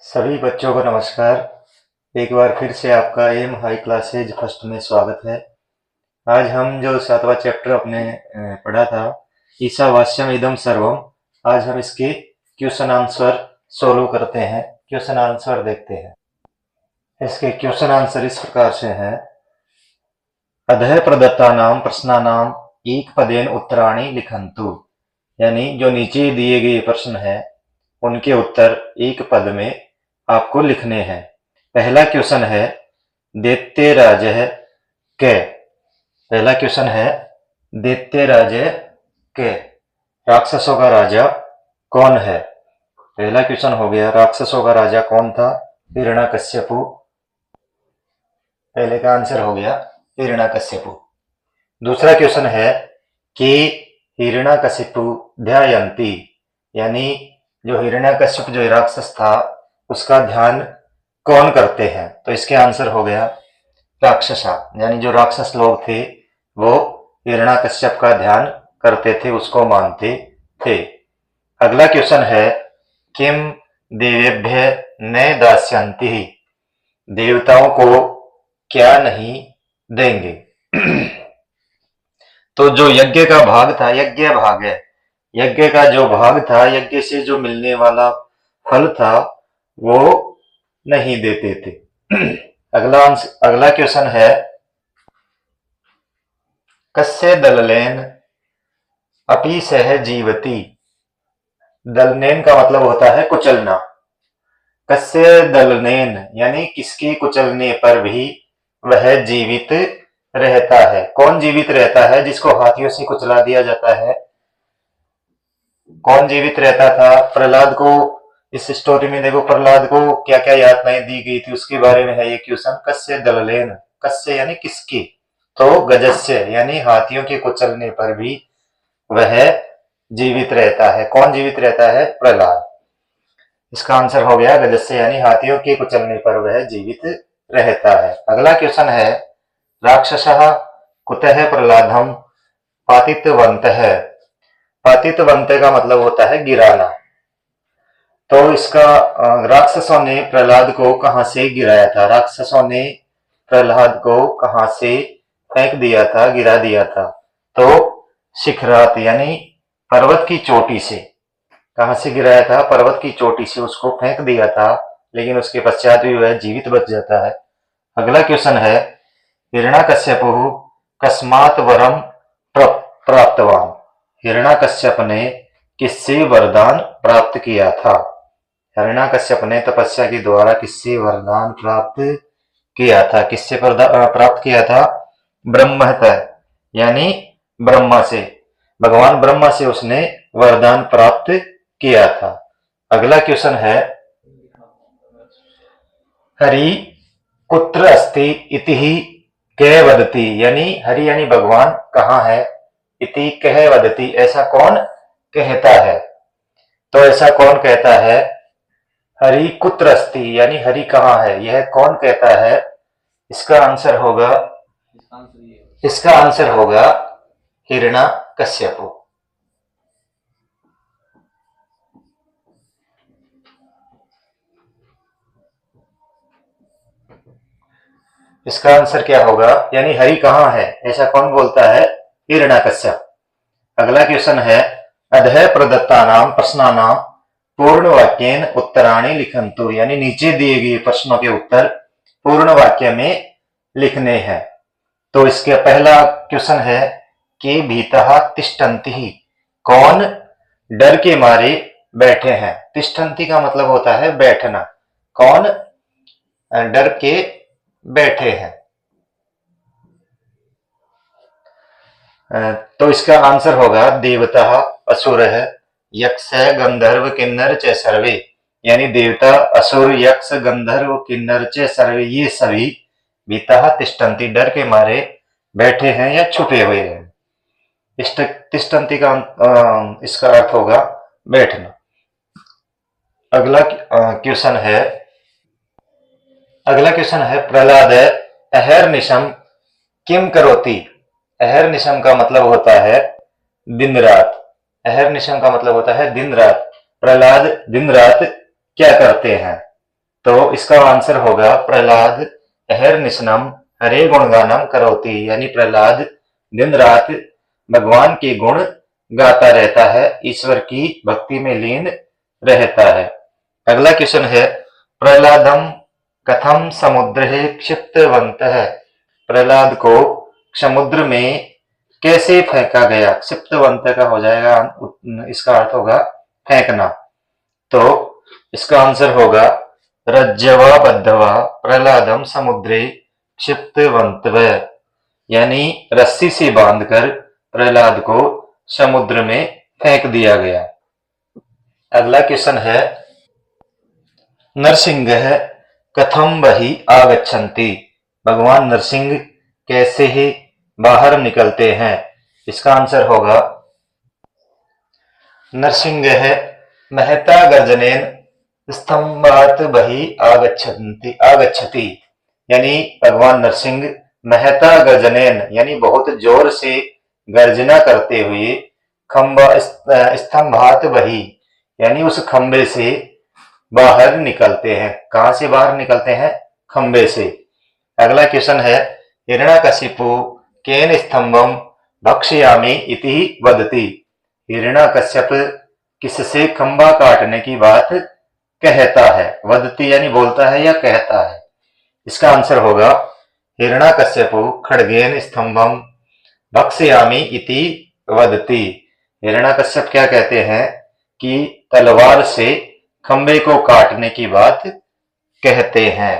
सभी बच्चों को नमस्कार। एक बार फिर से आपका एम हाई क्लासेज फर्स्ट में स्वागत है। आज हम जो 7वां चैप्टर अपने पढ़ा था, ईशावास्यम इदम सर्वम, आज हम इसके क्वेश्चन आंसर सोल्व करते हैं, क्वेश्चन आंसर देखते हैं। इसके क्वेश्चन आंसर इस प्रकार से हैं। अधः प्रदत्तानां प्रश्नानां एक पदेन उत्तराणि लिखन्तु, यानी जो नीचे दिए गए प्रश्न हैं उनके उत्तर एक पद में आपको लिखने हैं। पहला क्वेश्चन है दैत्यराजः के। पहला क्वेश्चन है दैत्यराजः के, राक्षसों का राजा कौन है। पहला क्वेश्चन हो गया, राक्षसों का राजा कौन था? हिरण्यकश्यपु। पहले का आंसर हो गया हिरण्यकश्यपु। दूसरा क्वेश्चन है कि हिरण्यकशिपु ध्यायन्ति, यानी जो हिरण्यकश्यप जो राक्षस था उसका ध्यान कौन करते हैं? तो इसके आंसर हो गया राक्षसा, यानी जो राक्षस लोग थे वो हिरण्यकश्यप का ध्यान करते थे, उसको मानते थे। अगला क्वेश्चन है किम देवेभ्य न दास्यन्ति, देवताओं को क्या नहीं देंगे। तो जो यज्ञ का भाग था, यज्ञ भाग है, यज्ञ का जो भाग था, यज्ञ से जो मिलने वाला फल था वो नहीं देते थे। अगला क्वेश्चन है कस्य दललेन अपि सह जीवति। दलनेन का मतलब होता है कुचलना। कस्य दलनेन यानी किसके कुचलने पर भी वह जीवित रहता है। कौन जीवित रहता है? जिसको हाथियों से कुचला दिया जाता है। कौन जीवित रहता था? प्रहलाद को इस स्टोरी में देखो, प्रहलाद को क्या क्या यातनाएं दी गई थी उसके बारे में है ये क्वेश्चन। कस्य दललेन, कस्य यानी किसके, तो गजस्य यानी हाथियों के कुचलने पर भी वह जीवित रहता है। कौन जीवित रहता है? प्रहलाद। इसका आंसर हो गया गजस्य, यानी हाथियों के कुचलने पर वह जीवित रहता है। अगला क्वेश्चन है राक्षसः कुतः प्रहलादं पातितवन्तः। पातितवन्तः का मतलब होता है गिराना। तो इसका राक्षसों ने प्रहलाद को कहां से गिराया था? राक्षसों ने प्रहलाद को कहां से फेंक दिया था, गिरा दिया था? तो शिखरात यानी पर्वत की चोटी से। कहां से गिराया था? पर्वत की चोटी से उसको फेंक दिया था, लेकिन उसके पश्चात भी वह जीवित बच जाता है। अगला क्वेश्चन है हिरण्यकश्यपु कस्मात् वरम प्राप्तवान। हिरण्यकश्यप ने किससे वरदान प्राप्त किया था? हिरण्यकश्यप ने तपस्या के द्वारा किससे वरदान प्राप्त किया था? किससे प्राप्त किया था? ब्रह्मतः यानी ब्रह्मा से, भगवान ब्रह्मा से उसने वरदान प्राप्त किया था। अगला क्वेश्चन है हरि कुत्र अस्ति इति कह वदति, यानी हरि यानी भगवान कहाँ है, इति कह वदति ऐसा कौन कहता है? तो ऐसा कौन कहता है? हरि कुत्र अस्ति यानी हरि कहाँ है, यह कौन कहता है? इसका आंसर होगा हिरण्यकश्यपु। इसका आंसर क्या होगा? यानी हरि कहाँ है ऐसा कौन बोलता है? हिरण्यकश्यप। अगला क्वेश्चन है अधः प्रदत्तानां प्रश्नानां पूर्ण वाक्येन उत्तराणि लिखन्तु, यानी नीचे दिए गए प्रश्नों के उत्तर पूर्ण वाक्य में लिखने हैं। तो इसके पहला क्वेश्चन है कि भीतः तिष्ठन्ति, कौन डर के मारे बैठे हैं? तिष्ठन्ति का मतलब होता है बैठना। कौन डर के बैठे हैं? तो इसका आंसर होगा देवता असुरः यक्ष गंधर्व किन्नर च सर्वे, यानी देवता असुर यक्ष गंधर्व किन्नर च सर्वे ये सभी भीतः तिष्ठन्ति डर के मारे बैठे हैं या छुपे हुए हैं। तिष्ठन्ति का इसका अर्थ होगा बैठना। अगला क्वेश्चन है प्रहलाद अहर्निशम किम करोति। अहर्निशम का मतलब होता है दिन रात। अहर्निशम का मतलब होता है दिन रात। प्रहलाद दिन रात क्या करते हैं? तो इसका आंसर होगा प्रहलाद अहर्निशनम हरे गुणगानम करोति, यानी प्रहलाद दिन रात भगवान के गुण गाता रहता है, ईश्वर की भक्ति में लीन रहता है। अगला क्वेश्चन है प्रहलादम कथम समुद्रे क्षिप्तवन्तः, प्रहलाद को समुद्र में कैसे फेंका गया। क्षिप्तवंत का हो जाएगा, इसका अर्थ होगा फेंकना। तो इसका आंसर होगा रज्जवा बद्धवा प्रहलादम समुद्रे क्षिप्तवन्तः, यानी रस्सी से बांधकर प्रहलाद को समुद्र में फेंक दिया गया। अगला क्वेश्चन है नरसिंह कथम बहि आगच्छन्ति, भगवान नरसिंह कैसे ही बाहर निकलते हैं। इसका आंसर होगा नरसिंह महता गर्जनेन स्तंभात बहि आगच्छति, यानी भगवान नरसिंह महता गर्जनेन यानी बहुत जोर से गर्जना करते हुए स्तंभात बहि यानी उस खंबे से बाहर निकलते हैं। कहां से बाहर निकलते हैं? खंबे से। अगला क्वेश्चन है हिरण्यकशिपु केन स्तंभम भक्षयामि इति वदति, हिरण्यकश्यप किससे खंबा काटने की बात कहता है। वदति यानी बोलता है या कहता है। इसका आंसर होगा हिरण्यकश्यपु खड्गेन स्तंभम भक्षयामि इति वदति, हिरण्यकश्यप क्या कहते हैं कि तलवार से खंबे को काटने की बात कहते हैं।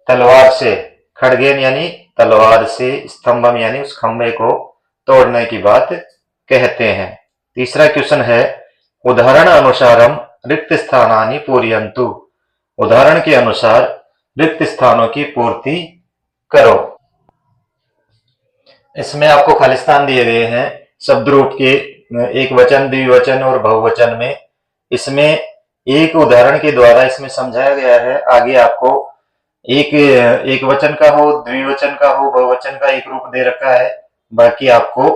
तलवार से, खड्गेन यानी तलवार से, स्तंभम यानी उस खंबे को तोड़ने की बात कहते हैं। तीसरा क्वेश्चन है उदाहरण अनुसारम रिक्त स्थानानि पूरयन्तु, उदाहरण के अनुसार रिक्त स्थानों की पूर्ति करो। इसमें आपको खाली स्थान दिए गए हैं शब्द रूप के, एक वचन, द्विवचन और बहुवचन में। इसमें एक उदाहरण के द्वारा इसमें समझाया गया है। आगे आपको एक वचन का हो, द्विवचन का हो, बहुवचन का एक रूप दे रखा है, बाकी आपको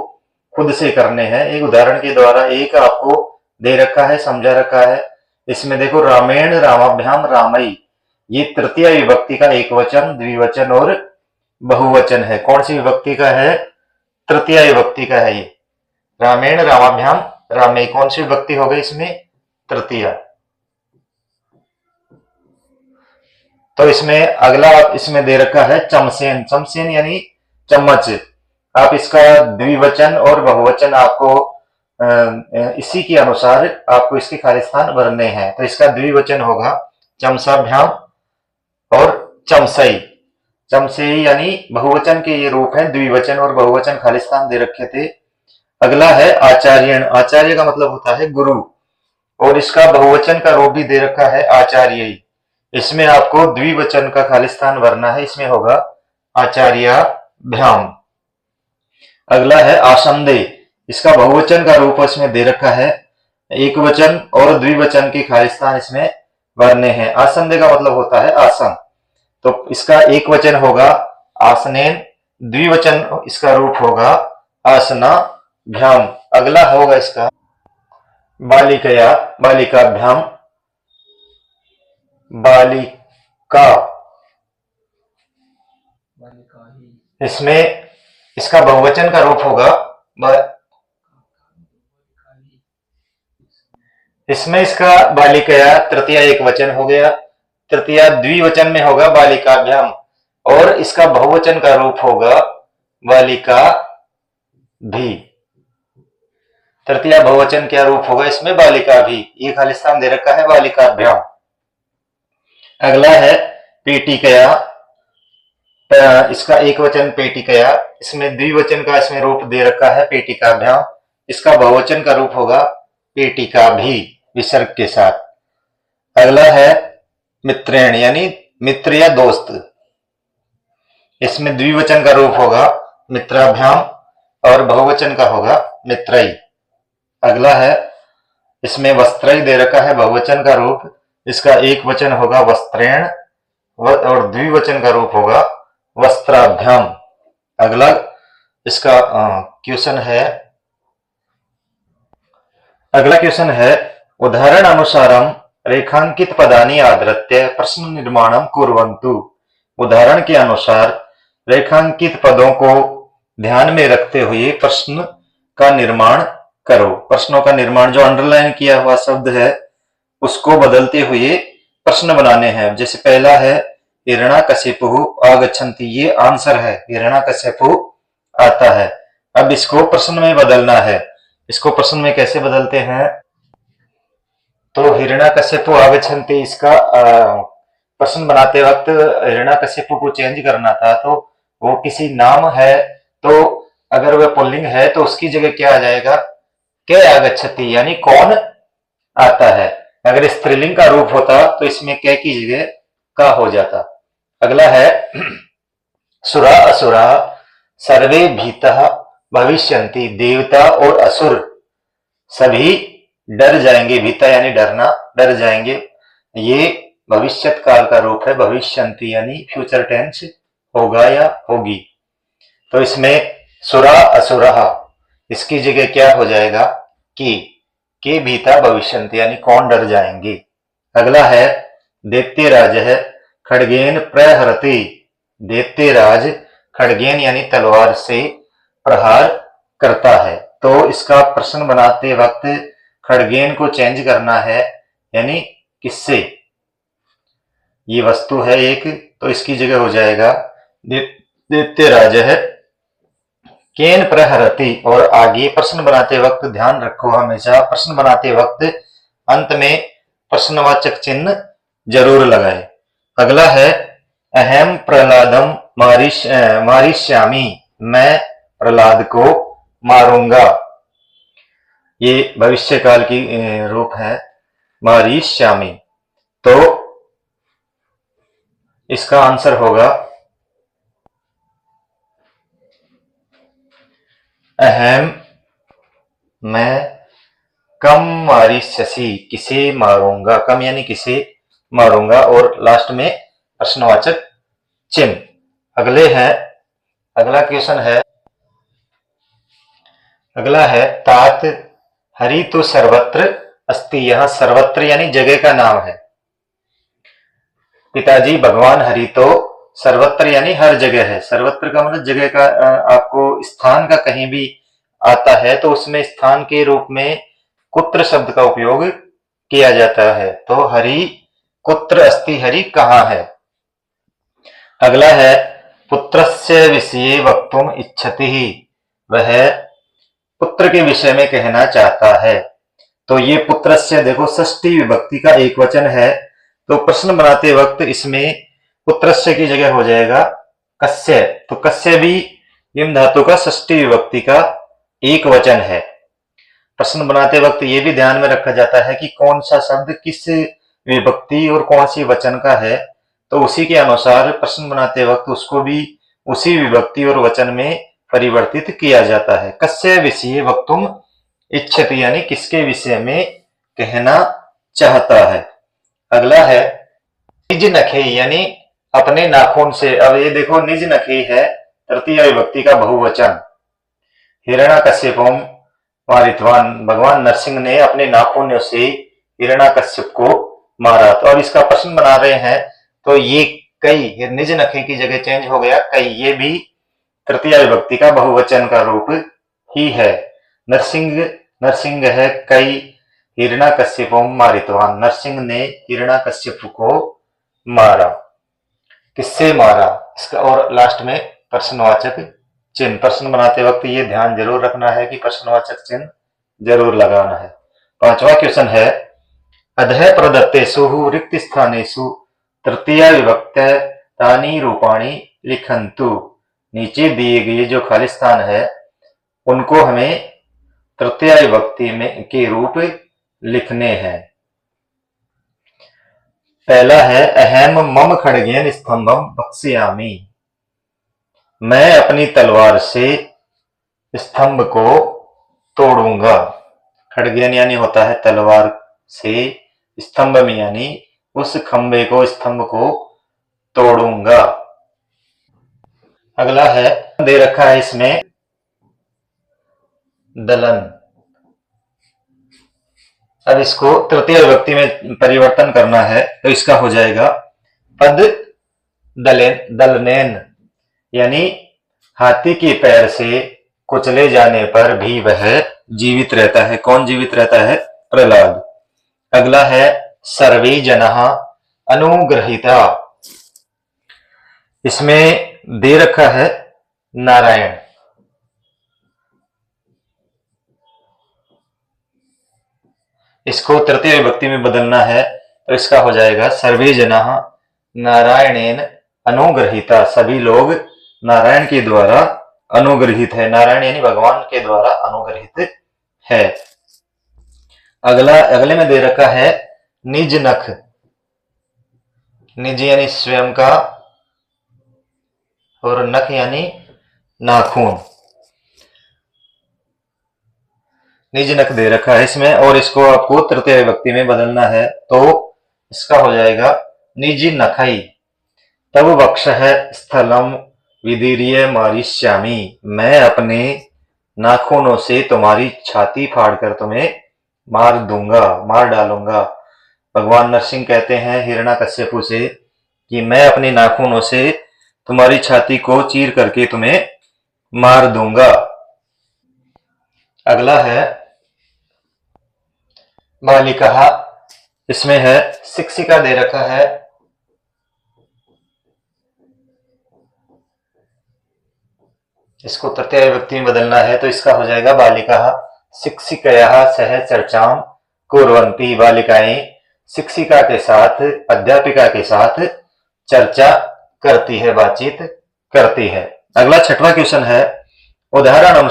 खुद से करने हैं। एक उदाहरण के द्वारा एक आपको दे रखा है, समझा रखा है। इसमें देखो रामेण रामाभ्याम रामई, ये तृतीय विभक्ति का एक वचन, द्विवचन और बहुवचन है। कौन सी विभक्ति का है? तृतीय विभक्ति का है ये। रामेण रामाभ्याम रामई कौन सी विभक्ति हो गई इसमें? तृतीय। तो इसमें अगला इसमें दे रखा है चमसेन, चमसेन यानी चम्मच। आप इसका द्विवचन और बहुवचन आपको इसी के अनुसार आपको इसके खाली स्थान भरने हैं। तो इसका द्विवचन होगा चमसाभ्याम और चमसई। चमसई यानी बहुवचन के ये रूप हैं, द्विवचन और बहुवचन खाली स्थान दे रखे थे। अगला है आचार्यण, आचार्य का मतलब होता है गुरु, और इसका बहुवचन का रूप भी दे रखा है आचार्य। इसमें आपको द्विवचन का खाली स्थान भरना है, इसमें होगा आचार्याभ्याम। अगला है आसंदे, इसका बहुवचन का रूप इसमें दे रखा है, एक वचन और द्विवचन के खाली स्थान इसमें भरने हैं। आसंदे का मतलब होता है आसन, तो इसका एक वचन होगा आसनेन, द्विवचन इसका रूप होगा आसनाभ्याम। अगला होगा इसका बालिकया, बालिकाभ्याम, बालिका, इसमें इसका बहुवचन का रूप होगा इसमें इसका बालिकया तृतीय एक वचन हो गया, तृतीय द्विवचन में होगा बालिकाभ्याम, और इसका बहुवचन का रूप होगा बालिका भी। तृतीय बहुवचन क्या रूप होगा इसमें? बालिका भी। ये खाली स्थान दे रखा है बालिकाभ्याम। अगला है पेटिकया, इसका एक वचन पेटिकया, इसमें द्विवचन का इसमें रूप दे रखा है पेटिकाभ्याम, इसका बहुवचन का रूप होगा पेटिका भी विसर्ग के साथ। अगला है मित्रेण यानी मित्र या दोस्त, इसमें द्विवचन का रूप होगा मित्राभ्याम और बहुवचन का होगा मित्रई। अगला है इसमें वस्त्रई दे रखा है बहुवचन का रूप, इसका एक वचन होगा वस्त्रेण और द्विवचन का रूप होगा वस्त्राभ्याम। अगला इसका क्वेश्चन है, अगला क्वेश्चन है उदाहरण अनुसारम रेखांकित पदानि आधृत्य प्रश्न निर्माणम कुर्वन्तु। उदाहरण के अनुसार रेखांकित पदों को ध्यान में रखते हुए प्रश्न का निर्माण करो। प्रश्नों का निर्माण, जो अंडरलाइन किया हुआ शब्द है उसको बदलते हुए प्रश्न बनाने हैं। जैसे पहला है हिरण्यकशिपुः आगच्छन्ति, ये आंसर है, हिरण्यकशिपु आता है। अब इसको प्रश्न में बदलना है। इसको प्रश्न में कैसे बदलते हैं? तो हिरण्यकशिपु आगच्छन्ति, इसका प्रश्न बनाते वक्त हिरण्यकशिपु को चेंज करना था, तो वो किसी नाम है, तो अगर वह पुल्लिंग है तो उसकी जगह क्या आ जाएगा? के आगच्छति, यानी कौन आता है। अगर स्त्रीलिंग का रूप होता तो इसमें के की जगह का हो जाता। अगला है सुरा असुरा सर्वे भीतः भविष्यन्ति, देवता और असुर सभी डर जाएंगे। भीता यानी डरना, डर जाएंगे। ये भविष्यत काल का रूप है। भविष्यन्ति यानी फ्यूचर टेंस होगा या होगी। तो इसमें सुरा असुरः, इसकी जगह क्या हो जाएगा? के भीता भविष्यन्ति, यानी कौन डर जाएंगे। अगला है दैत्यराजः खड्गेन प्रहरति, दैत्यराज खड्गेन यानी तलवार से प्रहार करता है। तो इसका प्रश्न बनाते वक्त खड्गेन को चेंज करना है, यानी किससे? ये वस्तु है एक, तो इसकी जगह हो जाएगा दैत्यराजः केन प्रहरति। और आगे प्रश्न बनाते वक्त ध्यान रखो, हमेशा प्रश्न बनाते वक्त अंत में प्रश्नवाचक चिन्ह जरूर लगाए। अगला है अहम प्रहलादम मारिष्यामि, मैं प्रहलाद को मारूंगा। ये भविष्य काल की रूप है, मारिष्यामि। तो इसका आंसर होगा अहम, मैं कम मारिष्यसि, किसे मारूंगा। कम यानी किसे मारूंगा, और लास्ट में प्रश्नवाचक चिन्ह। अगला क्वेश्चन है, अगला है तात हरि तो सर्वत्र अस्ति, यहां सर्वत्र यानी जगह का नाम है। पिताजी भगवान हरि तो सर्वत्र यानी हर जगह है। सर्वत्र का मतलब जगह का, आपको स्थान का कहीं भी आता है तो उसमें स्थान के रूप में कुत्र शब्द का उपयोग किया जाता है। तो हरि कुत्र अस्ति, हरि कहाँ है। अगला है पुत्रस्य विषये वक्तुम इच्छति, वह पुत्र के विषय में कहना चाहता है। तो ये पुत्रस्य देखो षष्ठी विभक्ति का एक वचन है, तो प्रश्न बनाते वक्त इसमें पुत्रस्य की जगह हो जाएगा कस्य। तो कस्य भी निम्न धातु का षष्ठी विभक्ति का एक वचन है। प्रश्न बनाते वक्त ये भी ध्यान में रखा जाता है कि कौन सा शब्द किस विभक्ति और कौन सी वचन का है, तो उसी के अनुसार प्रश्न बनाते वक्त उसको भी उसी विभक्ति और वचन में परिवर्तित किया जाता है। कस्य विषये वक्तुम इच्छति, यानी किसके विषय में कहना चाहता है। अगला है निज नखे, यानी अपने नाखून से। अब ये देखो निज नखे है तृतीय विभक्ति का बहुवचन। हिरण्यकश्यपम मारितवान, भगवान नरसिंह ने अपने नाखूनों से हिरण्यकश्यप को मारा। तो अब इसका प्रश्न बना रहे हैं, तो ये कई निज नखे की जगह चेंज हो गया कई, ये भी तृतीय विभक्ति का बहुवचन का रूप ही है। नरसिंह है कई हिरण्यकश्यपम मारितवान, नरसिंह ने हिरण्यकश्यप को मारा। किससे मारा इसका, और लास्ट में प्रश्नवाचक चिन्ह। प्रश्न बनाते वक्त ये ध्यान जरूर रखना है कि प्रश्नवाचक चिन्ह जरूर लगाना है। पांचवा क्वेश्चन है अधः प्रदत्तेषु रिक्त स्थानेषु तृतीय विभक्त तानि रूपाणि लिखन्तु, नीचे दिए गए जो खाली स्थान है उनको हमें तृतीय विभक्ति में के रूप लिखने हैं। पहला है अहम मम खड्गेन स्तंभम भक्ष्यामि, मैं अपनी तलवार से स्तंभ को तोड़ूंगा। खड्गेन यानी होता है तलवार से, स्तंभ में यानी उस खंबे को, स्तंभ को तोड़ूंगा। अगला है दे रखा है इसमें दलन, अब इसको तृतीय विभक्ति में परिवर्तन करना है तो इसका हो जाएगा पद दलनेन, यानी हाथी के पैर से कुचले जाने पर भी वह जीवित रहता है। कौन जीवित रहता है? प्रहलाद। अगला है सर्वे जनः अनुग्रहीता, इसमें दे रखा है नारायण, इसको तृतीय विभक्ति में बदलना है तो इसका हो जाएगा सर्वे जनः नारायणेन अनुग्रहीता, सभी लोग नारायण के द्वारा अनुग्रहित है। नारायण यानी भगवान के द्वारा अनुग्रहित है। अगले में दे रखा है निज नख, निज यानी स्वयं का और नख यानी नाखून, निज नख दे रखा है इसमें और इसको आपको तृतीय विभक्ति में बदलना है तो इसका हो जाएगा निज नखई तब वक्ष है स्थलम विदीर्य मारिष्यामि, मैं अपने नाखूनों से तुम्हारी छाती फाड़कर तुम्हें मार दूंगा, मार डालूंगा। भगवान नरसिंह कहते हैं हिरण्याकश्यपु से कि मैं अपने नाखूनों से तुम्हारी छाती को चीर करके तुम्हें मार दूंगा। अगला है बालिका, इसमें है शिक्षिका दे रखा है, इसको तृतीय विभक्ति में बदलना है तो इसका हो जाएगा बालिका शिक्षिकया सह चर्चाम कुर्वन्ति, बालिकाएं शिक्षिका के साथ अध्यापिका के साथ चर्चा करती है, बातचीत करती है। अगला छठवां क्वेश्चन है उदाहरण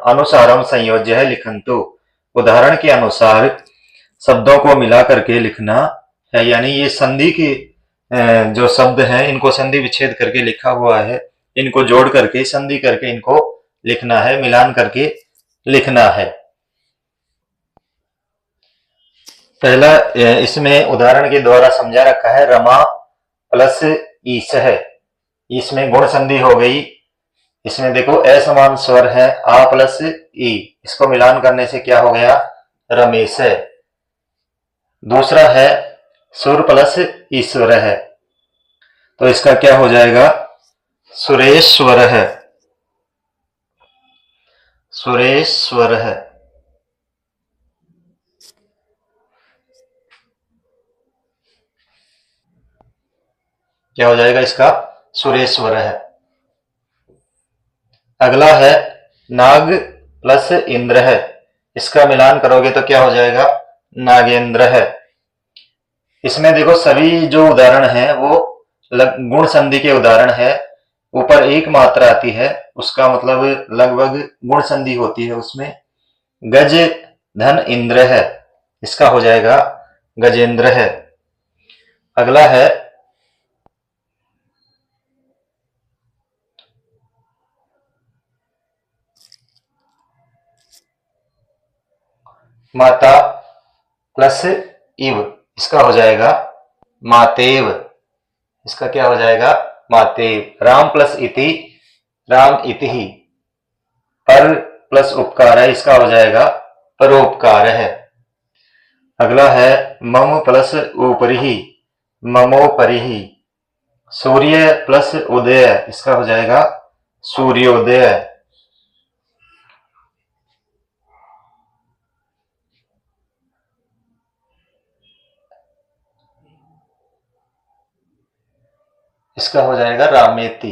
अनुसारम संयोज्य है लिखन्तु, उदाहरण के अनुसार शब्दों को मिला करके लिखना है, यानी ये संधि के जो शब्द हैं इनको संधि विच्छेद करके लिखा हुआ है, इनको जोड़ करके संधि करके इनको लिखना है, मिलान करके लिखना है। पहला इसमें उदाहरण के द्वारा समझा रखा है रमा प्लस ईश है, इसमें गुण संधि हो गई, इसमें देखो असमान स्वर है आ प्लस ई, इसको मिलान करने से क्या हो गया? रमेश है। दूसरा है सुर प्लस ईश्वर है तो इसका क्या हो जाएगा? सुरेश्वर है, सुरेश्वर है। क्या हो जाएगा इसका? सुरेश्वर है। अगला है नाग प्लस इंद्र है, इसका मिलान करोगे तो क्या हो जाएगा? नागेंद्र है। इसमें देखो सभी जो उदाहरण है वो गुण संधि के उदाहरण है, ऊपर एक मात्रा आती है उसका मतलब लगभग गुण संधि होती है उसमें। गज धन इंद्र है, इसका हो जाएगा गजेंद्र है। अगला है माता प्लस इव, इसका हो जाएगा मातेव, इसका क्या हो जाएगा? मातेव। राम प्लस इति, राम इति ही। पर प्लस उपकार है, इसका हो जाएगा परोपकार है। अगला है मम प्लस ऊपरी, ममोपरि। सूर्य प्लस उदय, इसका हो जाएगा सूर्योदय। इसका हो जाएगा रामेति।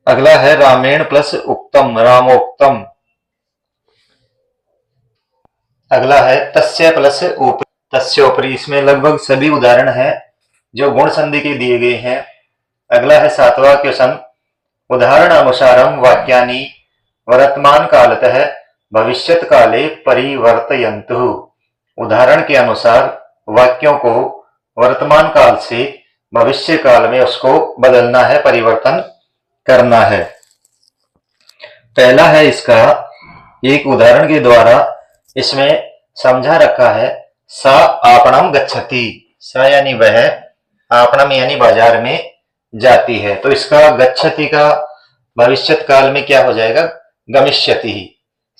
अगला है रामेण प्लस उक्तम, रामोक्तम। अगला है तस्य प्लस ऊपरी, तस्योपरि। इसमें लगभग सभी उदाहरण हैं जो गुण संधि के दिए गए हैं। अगला है सातवां क्वेश्चन उदाहरण अनुसारम वाक्यानि वर्तमान कालतः भविष्यत काले परिवर्तयन्तु, उदाहरण के अनुसार वाक्यों को वर्तमान काल से भविष्य काल में उसको बदलना है, परिवर्तन करना है। पहला है इसका एक उदाहरण के द्वारा इसमें समझा रखा है सा आपणम गच्छति, सा यानी वह, आपणम यानी बाजार में जाती है। तो इसका गच्छति का भविष्यत काल में क्या हो जाएगा, गमिष्यति ही,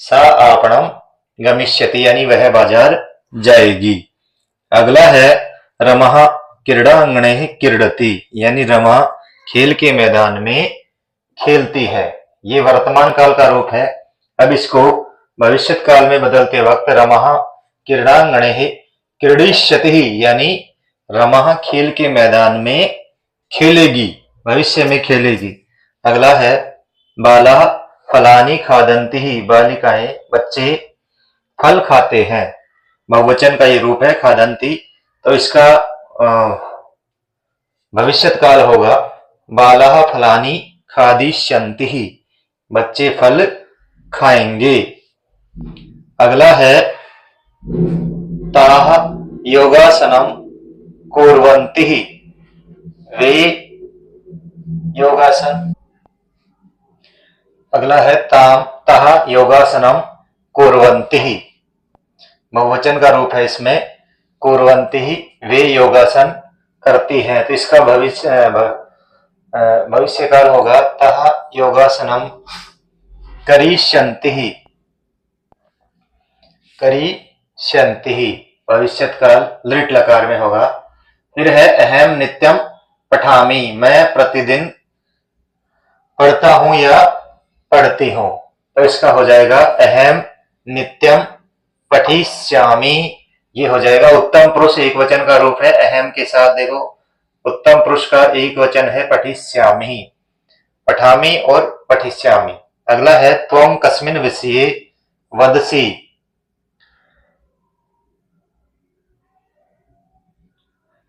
सा आपणम गमिष्यति यानी वह बाजार जाएगी। अगला है रमा क्रीडांगणे क्रीडति यानी रमा खेल के मैदान में खेलती है। ये वर्तमान काल का रूप है। अब इसको भविष्यत काल में बदलते वक्त रमा क्रीडांगणे क्रीडिष्यति यानी रमा खेल के मैदान में खेलेगी, भविष्य में खेलेगी। अगला है बाला फलानी खादंती ही, बालिकाएं बच्चे फल खाते हैं। बहुवचन का ये रूप है खादंती, तो इसका भविष्यत काल होगा बाला फलानी खादिष्यन्ति ही, बच्चे फल खाएंगे। अगला है ताह योगासनम कुर्वन्ति ही, वे योगासन। अगला है ताम ताह योगासनम कुर्वन्ति ही, बहुवचन का रूप है इसमें कुर्वन्ति ही, वे योगासन करती हैं। तो इसका भविष्य काल होगा ताह योगासनम करिष्यन्ति ही, करिष्यन्ति ही, भविष्यत काल लिट लकार में होगा। फिर है अहम नित्यम पठामि, मैं प्रतिदिन पढ़ता हूं या पढ़ती हूं। तो इसका हो जाएगा अहम नित्यम पठिष्यामि, ये हो जाएगा उत्तम पुरुष एक वचन का रूप है। अहम के साथ देखो उत्तम पुरुष का एक वचन है पठिष्यामि, पठामि और पठिष्यामि। अगला है त्वम कस्मिन् विषये वदसि,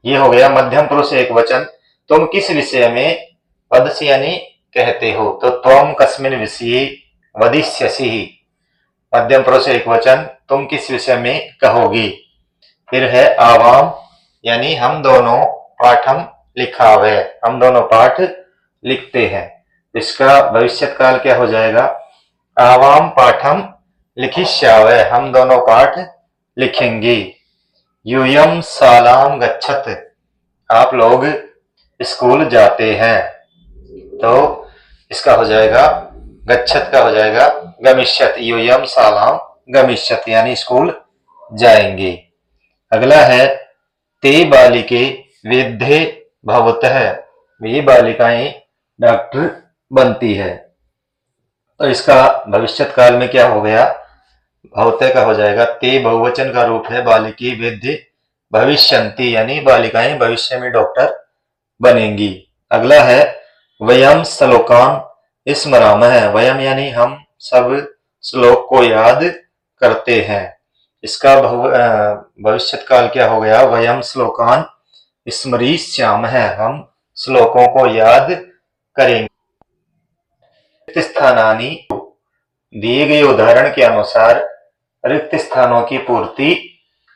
ये हो गया मध्यम पुरुष एक वचन। तुम किस विषय में, वदसि यानी कहते हो, तो त्वम कस्मिन् विषये वदिष्यसि, मध्यम पुरुष एक वचन, तुम किस विषय में कहोगी। फिर है आवाम यानी हम दोनों, पाठम लिखावे, हम दोनों पाठ लिखते हैं। इसका भविष्यत काल क्या हो जाएगा, आवाम पाठम लिखिष्यावे, हम दोनों पाठ लिखेंगे। यूयम शालाम गच्छत, आप लोग स्कूल जाते हैं। तो इसका हो जाएगा गच्छत का हो जाएगा गमिष्यत, यूयम शालाम गमिष्यत यानी स्कूल जाएंगे। अगला है ते बालिके वैद्ये भवतः, ये बालिकाएं डॉक्टर बनती है। तो इसका भविष्यत काल में क्या हो गया, भवतः का हो जाएगा ते, बहुवचन का रूप है, बालिकी वैद्य भविष्यन्ति यानी बालिकाएं भविष्य में डॉक्टर बनेंगी। अगला है वयम श्लोकान स्मरामः, वयम यानी हम सब श्लोक को याद करते हैं। इसका भविष्यत काल क्या हो गया, वयम श्लोकान स्मरिष्यामः, हम श्लोकों को याद करेंगे। रिक्त स्थानानि, दिए गए उदाहरण के अनुसार रिक्त स्थानों की पूर्ति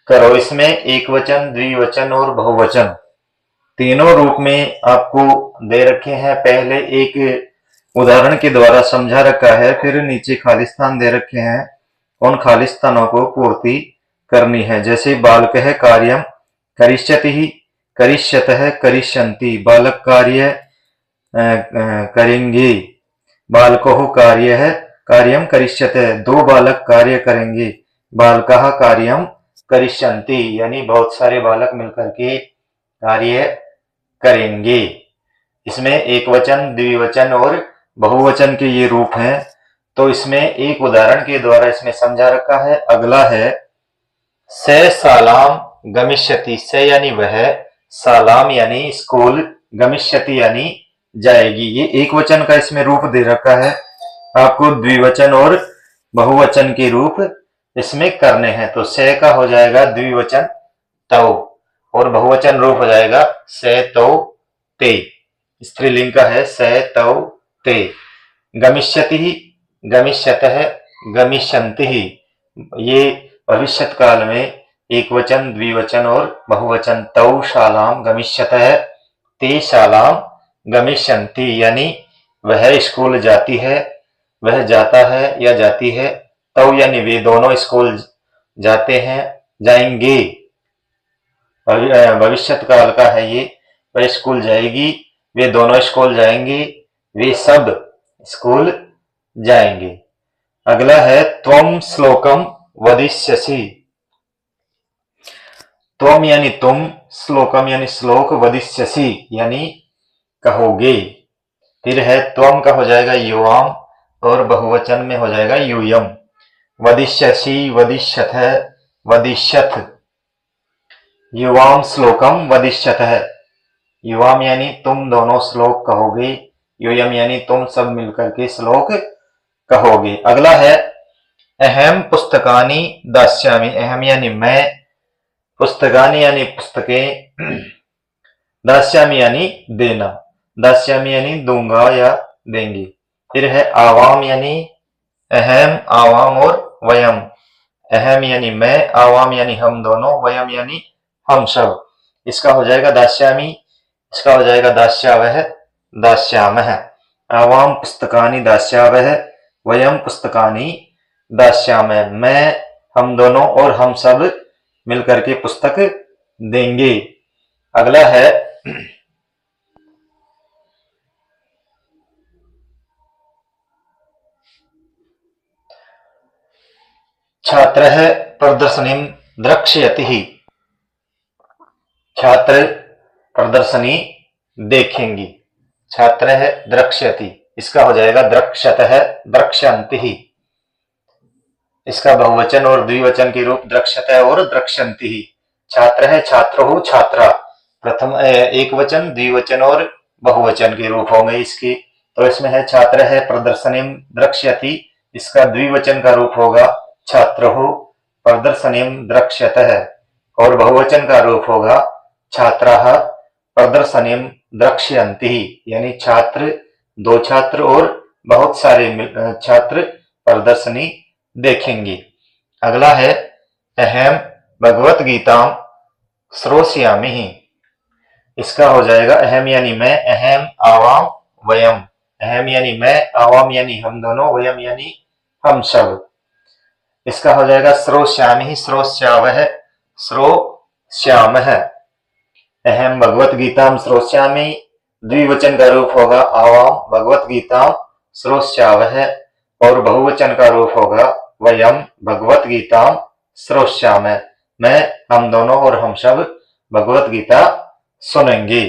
करो। इसमें एक वचन, द्विवचन और बहुवचन तीनों रूप में आपको दे रखे हैं। पहले एक उदाहरण के द्वारा समझा रखा है, फिर नीचे खाली स्थान दे रखे हैं, उन खाली स्थानों को पूर्ति करनी है। जैसे बालक है कार्यम करिष्यति ही, करिष्यत है करिष्यन्ति, बालक कार्य करेंगे, बालको कार्य है कार्यम करिष्यते, दो बालक कार्य करेंगे, बालकाः कार्यम करिष्यन्ति यानी बहुत सारे बालक मिलकर के कार्य करेंगे। इसमें एक वचन, द्विवचन और बहुवचन के ये रूप हैं। तो इसमें एक उदाहरण के द्वारा इसमें समझा रखा है। अगला है से शालाम गमिष्यति, से यानी वह, शालाम यानी स्कूल, गमिष्यति यानी जाएगी। ये एक वचन का इसमें रूप दे रखा है, आपको द्विवचन और बहुवचन के रूप इसमें करने हैं। तो से का हो जाएगा द्विवचन तौ, और बहुवचन रूप हो जाएगा से तौ ते, स्त्रीलिंग का है से तौ ते। गमिष्यति ही, गमिष्यतः, गमिष्यन्ति ही, ये भविष्यत काल में एक वचन, द्विवचन और बहुवचन। तौ शालाम गमिष्यतः, ते शालाम गमिष्यन्ति यानी वह स्कूल जाती है, वह जाता है या जाती है। तौ यानी वे दोनों स्कूल जाते हैं, जाएंगे, भविष्यत काल का है ये। वह स्कूल जाएगी, वे दोनों स्कूल जाएंगे, वे सब स्कूल जाएंगे। अगला है त्वम श्लोकम वदिष्यसि। त्वम यानी तुम, श्लोकम यानी श्लोक, वदिष्यसि यानी कहोगे। फिर है त्वम का हो जाएगा युवाम और बहुवचन में हो जाएगा यूयम। वदिष्यसि, वदिष्यथ, वदिष्यथ। युवाम श्लोकम वदिष्यथ है, युवाम यानी तुम दोनों श्लोक कहोगे, यूयम यानी तुम सब मिलकर के श्लोक कहोगे। अगला है अहम पुस्तकानि दास्यामि। अहम यानी मैं, पुस्तकानि यानी पुस्तकें, दास्यामि यानी देना, दास्यामि यानी दूंगा या देंगे। फिर है आवाम यानी अहम, आवाम और वयम। अहम यानी मैं, आवाम यानी हम दोनों, वयम यानी हम सब। इसका हो जाएगा दास्यामि, इसका हो जाएगा दास्यावह, दास्यामः। आवाम पुस्तकानि दास्यावह, वयम पुस्तकानि दास्यामः। मैं, हम दोनों और हम सब मिलकर के पुस्तक देंगे। अगला है छात्रः प्रदर्शनीं द्रक्ष्यति। छात्र प्रदर्शनी देखेंगी। छात्रः द्रक्ष्यति, इसका हो जाएगा द्रक्ष्यतः, द्रक्ष्यन्ति। इसका बहुवचन और द्विवचन के रूप द्रक्ष्यतः और द्रक्ष्यन्ति। छात्रः, छात्रोः, छात्रा। प्रथम एक वचन, द्विवचन और बहुवचन के रूप होंगे इसके। तो इसमें है छात्रः प्रदर्शनीं द्रक्ष्यति, इसका द्विवचन का रूप होगा छात्रोः प्रदर्शनीं द्रक्ष्यतः, और बहुवचन का रूप होगा छात्राः प्रदर्शनीं द्रक्ष्यन्ति, यानी छात्र, दो छात्र और बहुत सारे छात्र प्रदर्शनी देखेंगे। अगला है अहम भगवत गीता श्रोष्यामि। इसका हो जाएगा अहम यानी मैं, अहम, आवाम, वयम। अहम यानी मैं, आवाम यानी हम दोनों, वयम यानी हम सब। इसका हो जाएगा श्रोष्यामि, श्रोष्यावः, श्रोष्यामः। अहम भगवत गीताम श्रोष्यामि, द्विवचन का रूप होगा आवाम भगवत गीताम श्रोष्यावः, और बहुवचन का रूप होगा वयम भगवत गीताम श्रोष्यामः। मैं, हम दोनों और हम सब भगवत गीता सुनेंगे।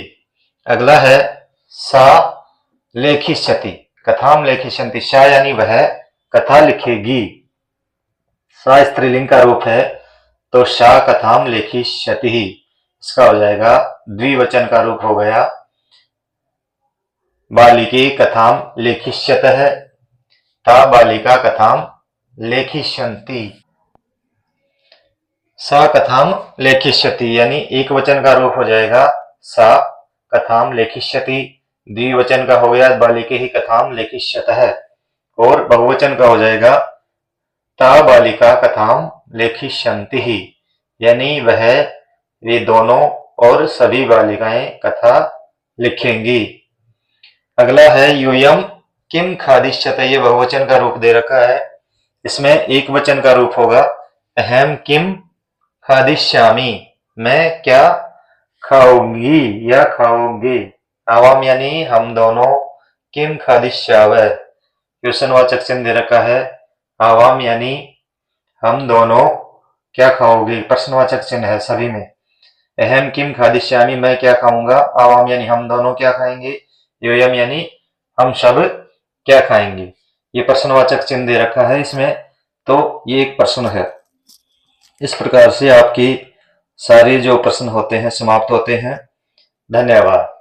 अगला है सा लेखिष्यति, कथाम लेखिष्यन्ति। सा यानी वह कथा लिखेगी। सा स्त्रीलिंग का रूप है, तो सा कथाम लेखिष्यति। इसका हो जाएगा द्विवचन का रूप हो गया बालिके कथाम लेखिष्यतः, ता बालिका कथाम लेखिष्यन्ति। सा कथाम लेखिष्यति यानी एक वचन का रूप हो जाएगा सा कथाम लेखिष्यति, द्विवचन का हो गया बालिके ही कथाम लेखिष्यतः, और बहुवचन का हो जाएगा ता बालिका कथाम लेखिष्यन्ति, यानी वह, वे दोनों और सभी बालिकाएं कथा लिखेंगी। अगला है यूयम किम खादिष्यते। ये बहुवचन का रूप दे रखा है, इसमें एक वचन का रूप होगा अहम किम खादिष्यामि, मैं क्या खाऊंगी या खाऊंगी। आवाम यानी हम दोनों, किम खादिष्यावः क्वेश्चनवाचक चिन्ह दे रखा है, आवाम यानी हम दोनों क्या खाओगे, प्रश्नवाचक चिन्ह है सभी में। अहम किम खादिष्यामि, मैं क्या खाऊंगा, आवाम यानी हम दोनों क्या खाएंगे, यूयम यानी हम सब क्या खाएंगे। ये प्रश्नवाचक चिन्ह दे रखा है इसमें, तो ये एक प्रश्न है। इस प्रकार से आपकी सारे जो प्रश्न होते हैं समाप्त होते हैं। धन्यवाद।